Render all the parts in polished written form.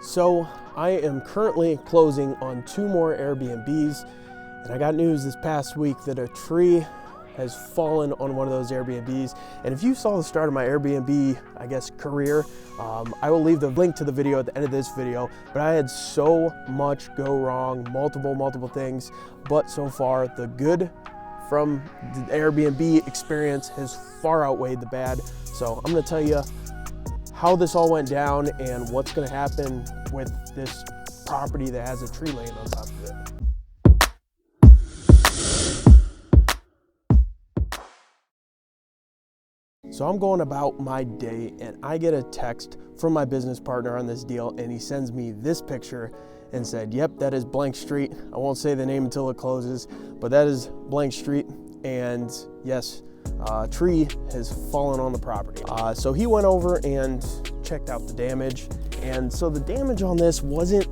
So I am currently closing on 2 more Airbnbs, and I got news this past week that a tree has fallen on one of those Airbnbs. And if you saw the start of my Airbnb, career, I will leave the link to the video at the end of this video, but I had so much go wrong, multiple things, but so far the good from the Airbnb experience has far outweighed the bad. So I'm gonna tell you how this all went down and what's gonna happen with this property that has a tree laying on top of it. So I'm going about my day and I get a text from my business partner on this deal, and he sends me this picture and said, yep, that is blank street. I won't say the name until it closes, but that is blank street. And yes, a tree has fallen on the property. So he went over and checked out the damage. And so the damage on this wasn't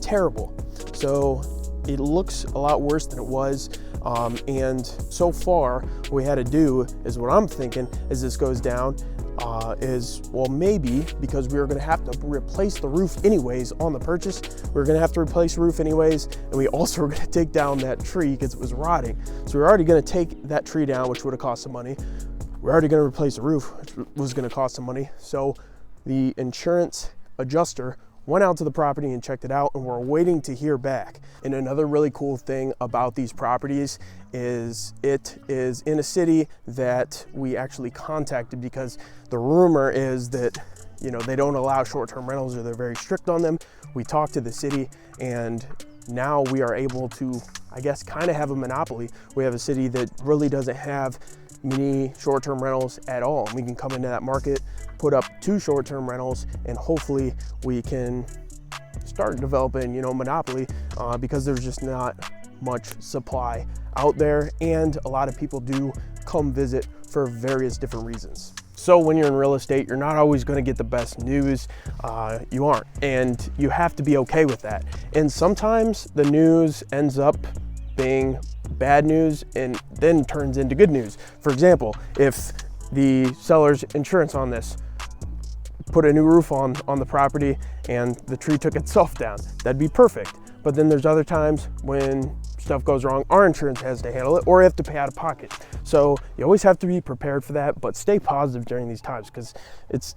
terrible. So it looks a lot worse than it was. And so far, what we had to do is, what I'm thinking as this goes down, maybe because we were gonna have to replace the roof anyways on the purchase, we were gonna have to replace the roof anyways, and we also were gonna take down that tree because it was rotting. So we were already gonna take that tree down, which would have cost some money. We're already gonna replace the roof, which was gonna cost some money. So the insurance adjuster went out to the property and checked it out, and we're waiting to hear back. And another really cool thing about these properties is it is in a city that we actually contacted, because the rumor is that, you know, they don't allow short-term rentals, or they're very strict on them. We talked to the city, and now we are able to, kind of have a monopoly. We have a city that really doesn't have many short-term rentals at all. We can come into that market, put up 2 short-term rentals, and hopefully we can start developing, monopoly, because there's just not much supply out there, and a lot of people do come visit for various different reasons. So when you're in real estate, you're not always going to get the best news. You aren't, and you have to be okay with that. And sometimes the news ends up being bad news and then turns into good news. For example, if the seller's insurance on this put a new roof on the property and the tree took itself down, that'd be perfect. But then there's other times when stuff goes wrong, our insurance has to handle it, or you have to pay out of pocket. So you always have to be prepared for that, but stay positive during these times, because it's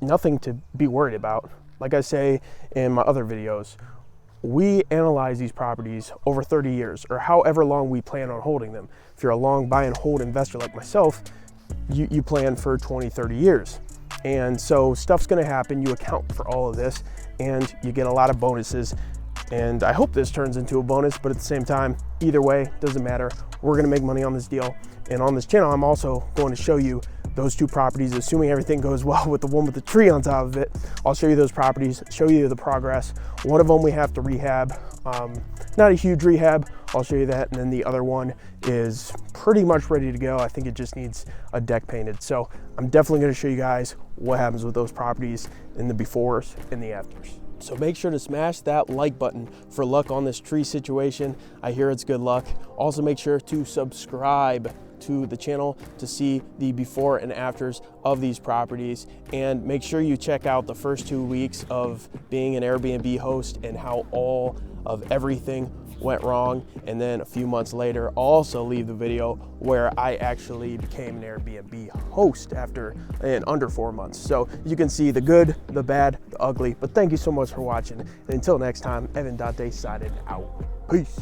nothing to be worried about. Like I say in my other videos, we analyze these properties over 30 years, or however long we plan on holding them. If you're a long buy and hold investor like myself, you plan for 20, 30 years. And so stuff's gonna happen, you account for all of this, and you get a lot of bonuses. And I hope this turns into a bonus, but at the same time, either way, doesn't matter. We're gonna make money on this deal. And on this channel, I'm also going to show you those 2 properties, assuming everything goes well with the one with the tree on top of it. I'll show you those properties, show you the progress. One of them we have to rehab, not a huge rehab, I'll show you that. And then the other one is pretty much ready to go. I think it just needs a deck painted. So I'm definitely gonna show you guys what happens with those properties in the befores and the afters. So make sure to smash that like button for luck on this tree situation. I hear it's good luck. Also make sure to subscribe to the channel to see the before and afters of these properties, and make sure you check out the first 2 weeks of being an Airbnb host and how all of everything went wrong. And then a few months later, I'll also leave the video where I actually became an Airbnb host under 4 months. So you can see the good, the bad, the ugly. But thank you so much for watching. And until next time, Evan Dante signing out. Peace.